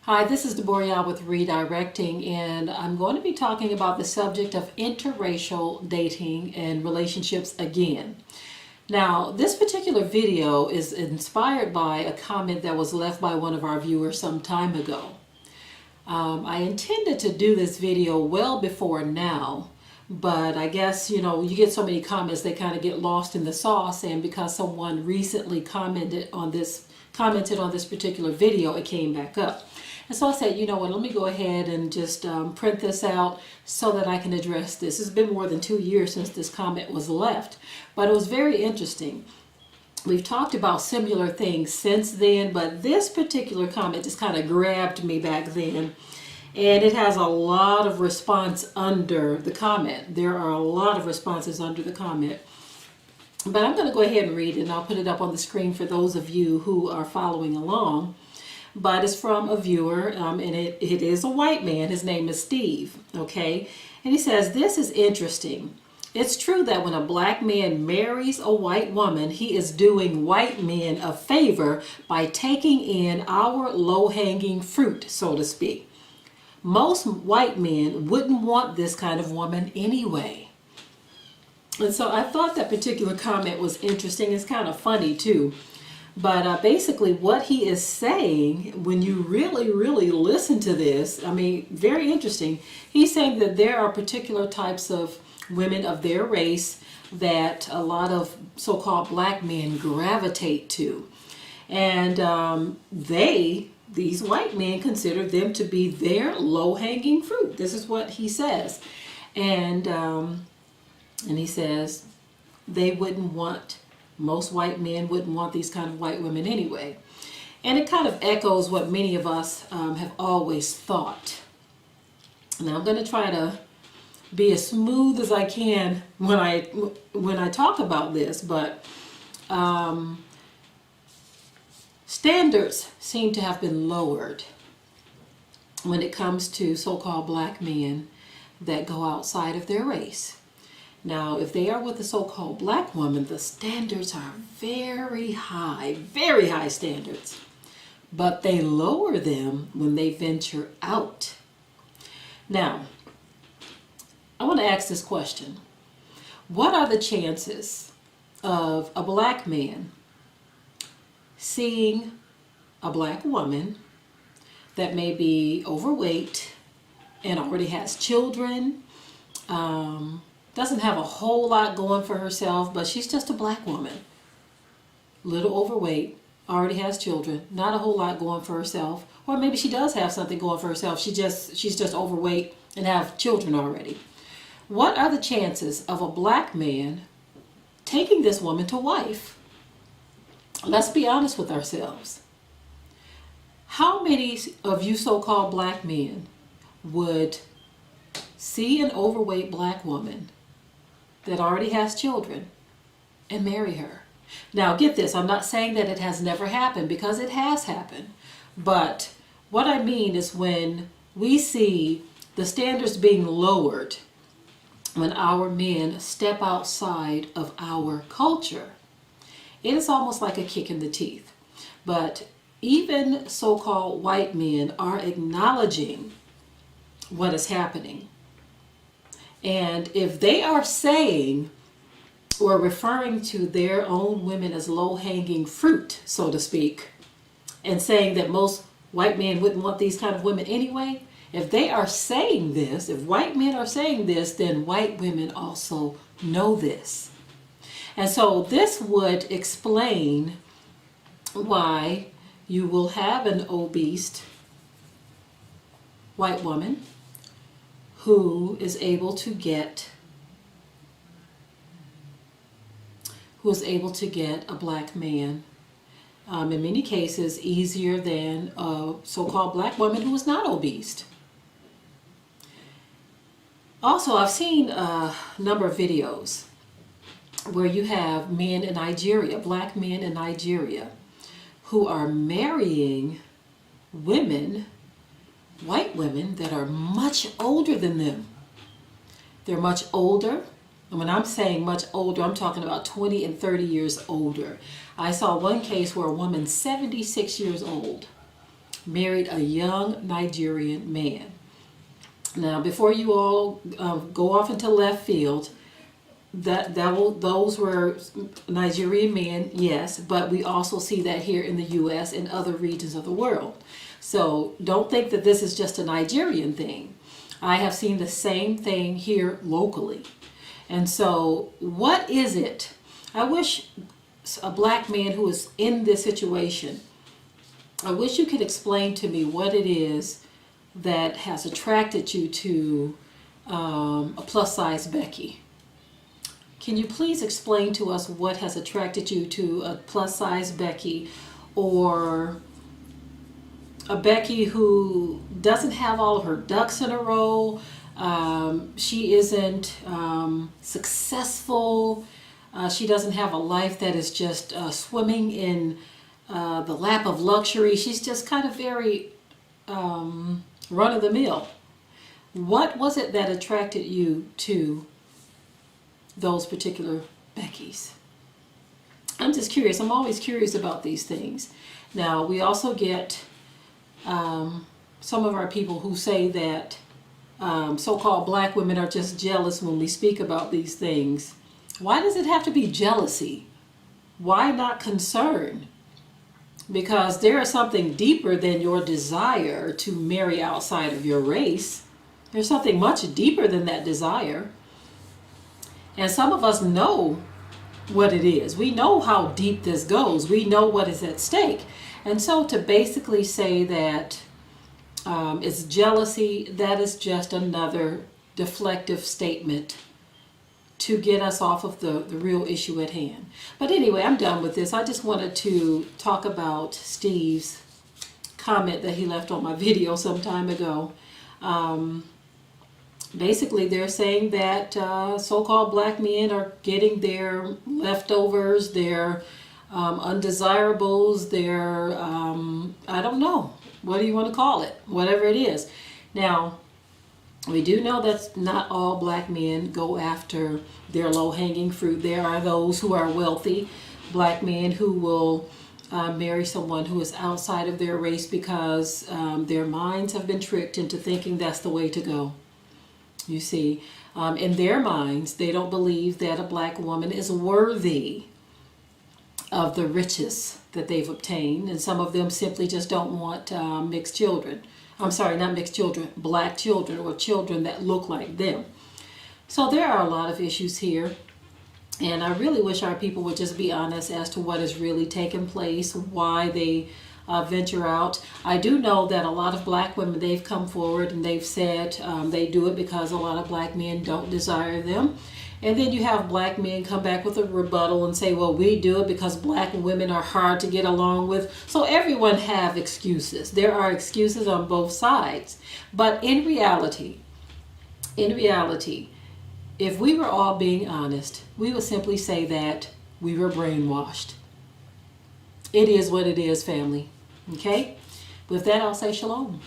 Hi, this is Deborah with Redirecting, and I'm going to be talking about the subject of interracial dating and relationships again. Now, this particular video is inspired by a comment that was left by one of our viewers some time ago. I intended to do this video well before now, but I guess, you get so many comments, they kind of get lost in the sauce, and because someone recently commented on this particular video, it came back up. And so I said, you know what, let me go ahead and just print this out so that I can address this. It's been more than 2 years since this comment was left, but it was very interesting. We've talked about similar things since then, but this particular comment just kind of grabbed me back then. And it has a lot of response under the comment. There are a lot of responses under the comment. But I'm going to go ahead and read it, and I'll put it up on the screen for those of you who are following along. But it's from a viewer, and it is a white man. His name is Steve, okay? And he says, this is interesting. It's true that when a black man marries a white woman, he is doing white men a favor by taking in our low-hanging fruit, so to speak. Most white men wouldn't want this kind of woman anyway. And so I thought that particular comment was interesting. It's kind of funny too. But basically what he is saying, when you really listen to this, I mean, very interesting. He's saying that there are particular types of women of their race that a lot of so-called black men gravitate to. And these white men consider them to be their low-hanging fruit. This is what he says. And he says most white men wouldn't want these kind of white women anyway. And it kind of echoes what many of us have always thought. Now I'm going to try to be as smooth as I can when I talk about this, but standards seem to have been lowered when it comes to so-called black men that go outside of their race. Now, if they are with a so-called black woman, the standards are very high standards. But they lower them when they venture out. Now, I want to ask this question. What are the chances of a black man seeing a black woman that may be overweight and already has children, doesn't have a whole lot going for herself, but she's just a black woman, little overweight, already has children, not a whole lot going for herself, or maybe she does have something going for herself, she's just overweight and have children already. What are the chances of a black man taking this woman to wife? Let's be honest with ourselves. How many of you so-called black men would see an overweight black woman that already has children and marry her? Now get this, I'm not saying that it has never happened, because it has happened. But what I mean is when we see the standards being lowered, when our men step outside of our culture, it is almost like a kick in the teeth. But even so-called white men are acknowledging what is happening. And if they are saying or referring to their own women as low-hanging fruit, so to speak, and saying that most white men wouldn't want these kind of women anyway, if they are saying this, if white men are saying this, then white women also know this. And so this would explain why you will have an obese white woman who is able to get a black man, in many cases easier than a so-called black woman who is not obese. Also, I've seen a number of videos where you have men in Nigeria, black men in Nigeria, who are marrying women, white women, that are much older than them. They're much older. And when I'm saying much older, I'm talking about 20 and 30 years older. I saw one case where a woman 76 years old married a young Nigerian man. Now, before you all go off into left field, those were Nigerian men, yes, but we also see that here in the U.S. and other regions of the world. So don't think that this is just a Nigerian thing. I have seen the same thing here locally. And so what is it? I wish a black man who is in this situation, I wish you could explain to me what it is that has attracted you to a plus size Becky. Can you please explain to us what has attracted you to a plus size Becky, or a Becky who doesn't have all of her ducks in a row? She isn't successful. She doesn't have a life that is just swimming in the lap of luxury. She's just kind of very run-of-the-mill. What was it that attracted you to those particular Beckys? I'm just curious. I'm always curious about these things. Now, we also get some of our people who say that so-called black women are just jealous when we speak about these things. Why does it have to be jealousy? Why not concern? Because there is something deeper than your desire to marry outside of your race. There's something much deeper than that desire. And some of us know what it is. We know how deep this goes. We know what is at stake. And so to basically say that it's jealousy, that is just another deflective statement to get us off of the real issue at hand. But anyway, I'm done with this. I just wanted to talk about Steve's comment that he left on my video some time ago. Basically, they're saying that so-called black men are getting their leftovers, their undesirables, their, I don't know, what do you want to call it? Whatever it is. Now, we do know that not all black men go after their low-hanging fruit. There are those who are wealthy black men who will marry someone who is outside of their race because their minds have been tricked into thinking that's the way to go. You see, in their minds, they don't believe that a black woman is worthy of the riches that they've obtained. And some of them simply just don't want mixed children. I'm sorry, not mixed children, black children, or children that look like them. So there are a lot of issues here. And I really wish our people would just be honest as to what is really taking place, why they venture out. I do know that a lot of black women, they've come forward and they've said they do it because a lot of black men don't desire them. And then you have black men come back with a rebuttal and say, well, we do it because black women are hard to get along with. So everyone have excuses. There are excuses on both sides. But in reality, if we were all being honest, we would simply say that we were brainwashed. It is what it is, family. Okay? With that, I'll say shalom.